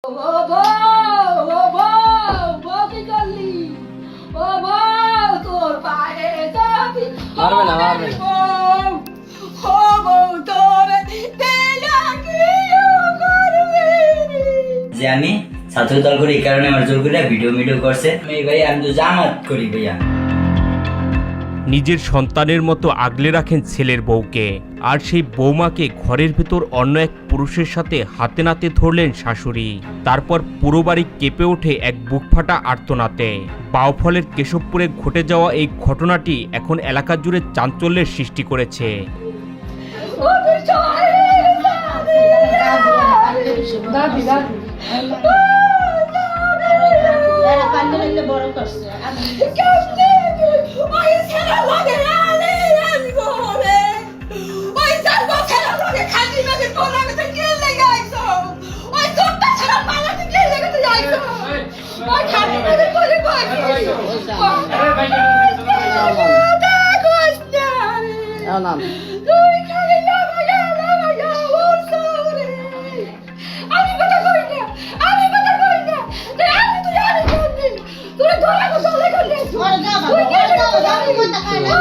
ও বউ, ও বউ, বউ কি করলি? ও বউ, তোর পায়ে যাবি। মারবে না, মারবে না। বউ, ও বউ, তোর তেলা কি করবি? যে আমি ছাত্র দল করি, এই কারণে আমার জোর করে ভিডিও করছে। আমি তো জামাত করি ভাইয়া। নিজের সন্তানের মতো আগলে রাখেন ছেলের বউকে, আর সেই বৌমাকে ঘরের ভেতর অন্য এক পুরুষের সাথে হাতে নাতে ধরলেন শাশুড়ি। তারপর পুরো বাড়ি কেঁপে ওঠে এক বুকফাটা আর্তনাতে। বাউফলের কেশবপুরে ঘটে যাওয়া এই ঘটনাটি এখন এলাকা জুড়ে চাঞ্চল্যের সৃষ্টি করেছে। ও তুই চলে দাদি দাদি এরা কান্না লাগলে বড় করছে আমি কেমনে ওই ছেলে লাগে আলে আসবো রে ওই সর্ব ছেলে লাগে খালি লাগে কোলাকে তো কে লেগে আইছো ওই ছোট্টা ছেলে মালাতে কে লেগে তো আইছো ওই খালি লাগে করে কই না তুই খালি লাগা ওরে আমি কথা কই না আমি কথা কই না আমি তুই আরে করবি তুই ধরা কো চলে করলি ওর দাও আমি কথা কই না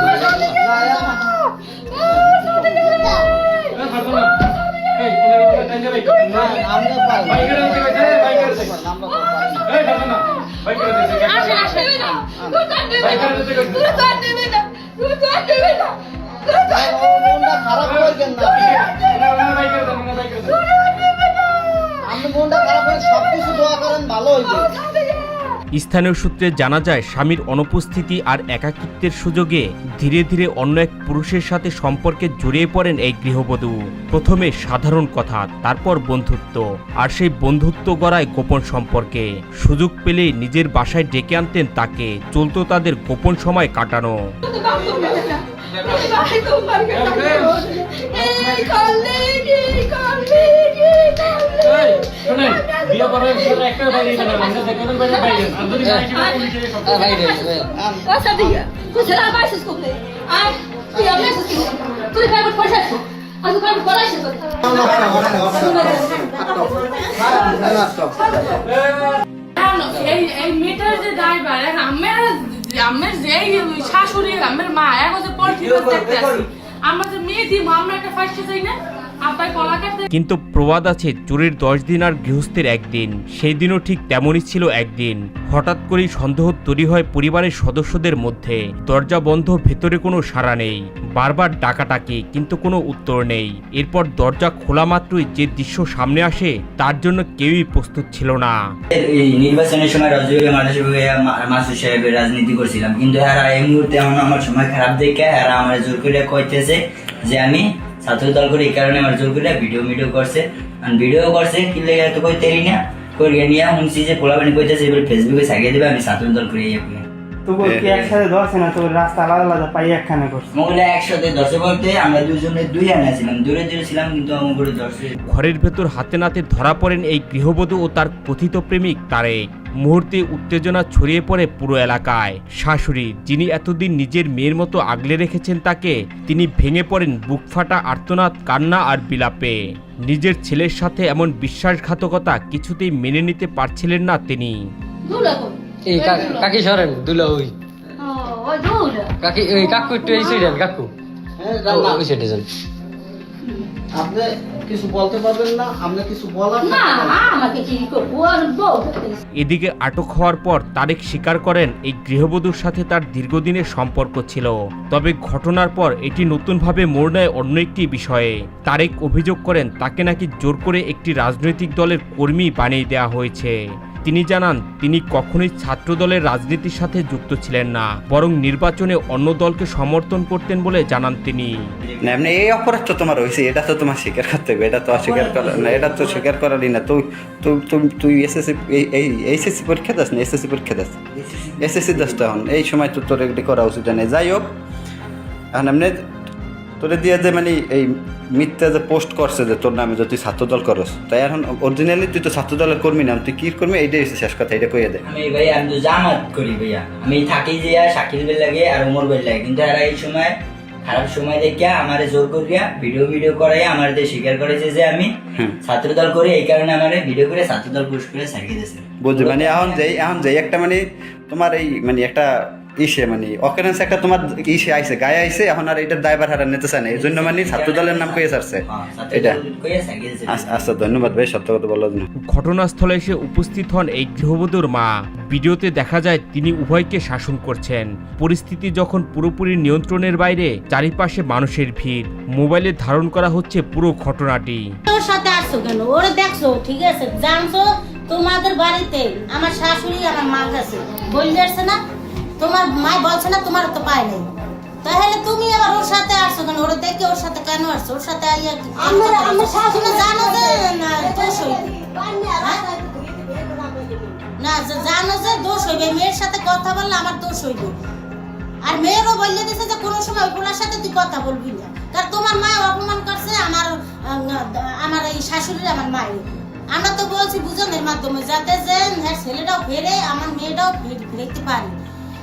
খারাপ করবেন না, আপনি মনটা খারাপ করে সবকিছু দোয়া করেন ভালো হইবে। স্থানীয় সূত্রে জানা যায়, স্বামীর অনুপস্থিতি আর একাকিত্বের সুযোগে ধীরে ধীরে অন্য এক পুরুষের সাথে সম্পর্কে জড়িয়ে পড়েন এই গৃহবধূ। প্রথমে সাধারণ কথা, তারপর বন্ধুত্ব, আর সেই বন্ধুত্ব গড়ায় গোপন সম্পর্কে। সুযোগ পেলেই নিজের বাসায় ডেকে আনতেন তাকে, চলতো তাদের গোপন সময় কাটানো। এই মেয়েটার যে ড্রাইভার আমার যে শাশুড়ি আমার মা এখন যে পলিথিন দেখতে আসি আমরা যে মেয়ে দিব আমরা একটা ফাইসে যাই না আব্বাই কলা কাটতে। কিন্তু প্রবাদ আছে, চোরের 10 দিন আর গৃহস্থের একদিন। সেই দিনও ঠিক তেমনই ছিল একদিন। হঠাৎ করেই সন্দেহ তৈরি হয় পরিবারের সদস্যদের মধ্যে। দরজা বন্ধ, ভেতরে কোনো সাড়া নেই। বারবার ডাকাটাকি, কিন্তু কোনো উত্তর নেই। এরপর দরজা খোলা মাত্রই যে দৃশ্য সামনে আসে, তার জন্য কেউই প্রস্তুত ছিল না। এই নির্বাচনের সময় রাজনীতি মাসুদ সাহেবের রাজনীতি করছিলাম, কিন্তু এরা এই মুহূর্তে আমার সময় খারাপ দেখে এরা আমার জোর করে কইতেছে যে আমি ছাত্র দল করি, এই কারণে আমার জোর করে ভিডিও করছে। কি লেগে তো কইতেরি না করিয়ে নিয়ে শুনছি যে পোলাপানি কইতেছে এবার ফেসবুকে ছাগিয়ে দেবে আমি ছাত্র দল করি। তবু কি একসাথে ধরছে না, তোর রাস্তা আলাদা আলাদা পাই একখানে করছে। মোগলে একসাথে ধরছে বলতে আমরা দুজনে দুই আনা ছিলাম, দূরে ছিলাম, কিন্তু আমার ধরছে। ঘরের ভেতর হাতে নাতে ধরা পড়েন এই গৃহবধূ ও তার কথিত প্রেমিক তারেক। মুহূর্তে উত্তেজনা ছড়িয়ে পড়ে পুরো এলাকায়। শাশুড়ি, যিনি এতদিন নিজের মেয়ের মতো আগলে রেখেছেন তাকে, তিনি ভেঙে পড়েন বুকফাটা আর্তনাদ, কান্না আর বিলাপে। নিজের ছেলের সাথে এমন বিশ্বাসঘাতকতা কিছুতেই মেনে নিতে পারছিলেন না তিনি। এই কাকি সরেন দুলা ওই ওই দূর কাকি ওই কাকু একটু এই সাইডে কাকু ওই সাইডে যান। আপনি কিছু বলতে পারবেন না, আপনি কিছু বলার না আমাকে কি করবো আর বউ এদিকে আটক হওয়ার পর তারেক স্বীকার করেন এই গৃহবধূর সাথে তার দীর্ঘদিনের সম্পর্ক ছিল। তবে ঘটনার পর এটি নতুনভাবে মোড় নেয় অন্য একটি বিষয়ে। তারেক অভিযোগ করেন তাকে নাকি জোর করে একটি রাজনৈতিক দলের কর্মী বানিয়ে দেওয়া হয়েছে। তিনি জানান তিনি কখনোই ছাত্র দলের রাজনীতির সাথে যুক্ত ছিলেন না, বরং নির্বাচনে অন্য দলকে সমর্থন করতেন বলে জানান তিনি। না এমনি এই অপরাধটা তোমার হয়েছে, এটা তো তোমার স্বীকার করতে হবে, এটা তো অস্বীকার করা না, এটা তো স্বীকার করারই না। তুই এসএসসি পরীক্ষা দাস না, এসএসসি পরীক্ষা দাস, এসএসসি দাস তখন এই সময় তো তোর এগুলি করা উচিত নেই। যাই হোক, এখন এমনি তোরে দিয়ে যে মানে এই মিথ্যা যে পোস্ট করছে যে তোর নামে যে তুই ছাত্রদল করস, তাই এখন অরিজিনালি তুই তো ছাত্রদলের কর্মী নাম, তুই কি কর্মী এইটাই হচ্ছে শেষ কথা, এটা কইয়া দে। আমি তো জামাত করি ভাইয়া, আমি থাকি যে শাকিল বেল লাগে আর উমর বেল লাগে, কিন্তু এরা এই সময় খারাপ সময় দেখিয়া আমারে জোর করিয়া ভিডিও করাইয়া আমার স্বীকার করেছে যে আমি ছাত্রদল করি, এই কারণে আমার ভিডিও করে ছাত্রদল পুরস্কারে ছাড়িয়ে দিয়েছে। বুঝলি মানে এখন যে একটা মানে তোমার এই মানে একটা ইসে মানে অকারেন্স একটা তোমার ইসে আইছে গায়ে আইছে, এখন আর এটার দায়ভার হারা নিতে চায় না, এই জন্য মানে ছাত্র দলের নাম কয়ে ছাড়ছে এটা। আচ্ছা ধন্যবাদ ভাই সত্য কথা বলার জন্য। ঘটনাস্থলে এসে উপস্থিত হন এই গৃহবধূর মা। ভিডিওতে দেখা যায় তিনি উভয়কে শাসন করছেন। পরিস্থিতি যখন পুরোপুরি নিয়ন্ত্রণের বাইরে, চারিপাশে মানুষের ভিড়, মোবাইলে ধারণ করা হচ্ছে পুরো ঘটনাটি। ওর সাথে আসছো কেন? ওরে দেখছো ঠিক আছে, জানছো তোমাদের বাড়িতে আমার শাশুড়ি আমার মা গেছে, বললে আসছে না, তোমার মা বলছে না তোমার তো পায় নাই, তাহলে তুমি আবার ওর সাথে আসছো কেন? ওরে দেখে ওর সাথে কেন আসছো? ওর সাথে আইয়া আমার শাশুড়ি জানো যে না দোষ হইবে না, জানো যে দোষ হইবে, মেয়ের সাথে কথা বললে আমার দোষ হইবে। আর মেয়েরও বললে দিছে যে কোনো সময় ওগুলোর সাথে তুই কথা বলবি না, কারণ তোমার মা অপমান করছে আমার এই শাশুড়ির আমার মায়ের। আমরা তো বলছি বুঝনের মাধ্যমে যাতে যে হ্যাঁ ছেলেটাও ফেরে আমার মেয়েটাও ফেরতে পারে।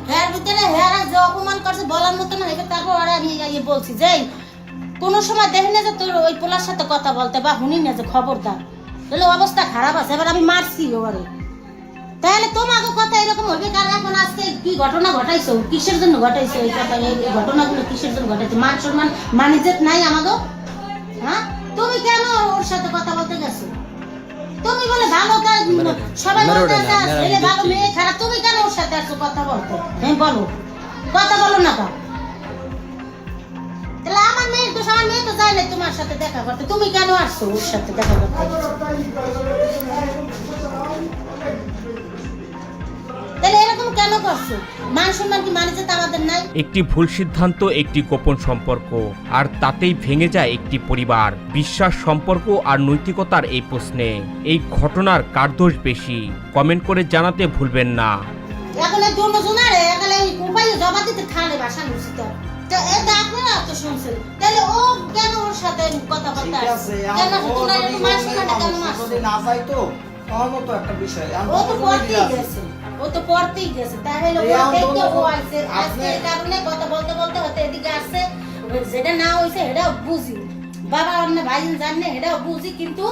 হ্যাঁ ভিতরে হ্যাঁ যে অপমান করছে বলার মতো না, তারপর আমি বলছি যে কোনো সময় দেখি না যে তোর ওই পোলার সাথে কথা বলতে বা শুনি না যে খবরদার, তাহলে অবস্থা খারাপ আছে। এবার আমি মারছি ওরে, তাহলে তোমাকে কথা এরকম হবে। কারণ এখন আজকে কি ঘটনা ঘটাইছো, কিসের জন্য ঘটাইছো এই কথা, এই ঘটনাগুলো কিসের জন্য ঘটাইছো? মান সম্মান মানিজত নাই আমাকে? হ্যাঁ তুমি কেন ওর সাথে কথা বলতে গেছো? তুমি বলে ভালো কাজ, সবাই বলতে ছেলে ভালো মেয়ে খারাপ, তুমি কেন ওর সাথে আসছো কথা বলতে? হ্যাঁ বলো, কথা বলো না কা? তাহলে আমার মেয়ে তো আমার মেয়ে তো যায় না তোমার সাথে দেখা করতে, তুমি কেন আসছো ওর সাথে দেখা করতে? তাহলে এরকম কেন করছো? মান সম্মান কি মানে যেতে আমাদের নাই? একটি ভুল সিদ্ধান্ত, একটি গোপন সম্পর্ক, আর তাতেই ভেঙে যায় একটি পরিবার। বিশ্বাস, সম্পর্ক আর নৈতিকতার এই প্রশ্নে এই ঘটনার কার দোষ বেশি? কমেন্ট করে জানাতে ভুলবেন না। এখন এই দুজনের একালে উপায় জমা দিতে খালে বাসা উচিত। তো এটা আপনারা তো শুনছেন, তাহলে ও কেন ওর সাথে কথা বলতে আসছে? কেন তোমরা একটু মান সম্মানটা কেন মারছো? না যাই তো অহমত তো একটা বিষয়। ও তো পড়তেই গেছে, ও তো পড়তেই গেছে, তাহলে ও দেখতে ও আইছে, আজকে এই কারণে কথা বলতে বলতে হতে এদিকে আসছে। যেটা না হইছে এটাও বুঝি, বাবা অন্য ভাইজন জানে এটাও বুঝি, কিন্তু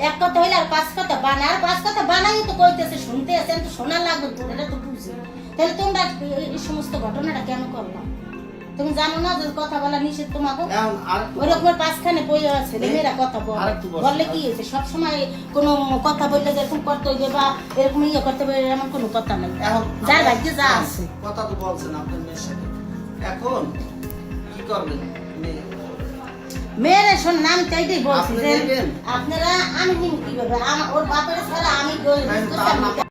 এক কথা হইলে আর পাঁচ কথা বানায়, আর পাঁচ কথা বানাই তো কইতেছে, শুনতে আছেন তো শোনা লাগবে তো, এটা তো বুঝি। তাহলে তোমরা এই সমস্ত ঘটনাটা কেন করলাম? তুমি জানো না যে কথা বলা নিষেধ তোমাকে? ওরকম পাঁচখানে বই আছে, মেয়েরা কথা বললে কি হয়েছে? সবসময় কোনো কথা বললে এরকম করতে হইবে বা এরকম ইয়ে করতে হবে এমন কোনো কথা নেই। যার ভাগ্যে যা আছে। কথা তো বলছেন আপনার মেয়ের সাথে, এখন কি করবেন? মেয়েরা শোন নাম চাইতেই বলছি যে আপনারা আমি কিভাবে ওর বাপের ছাড়া আমি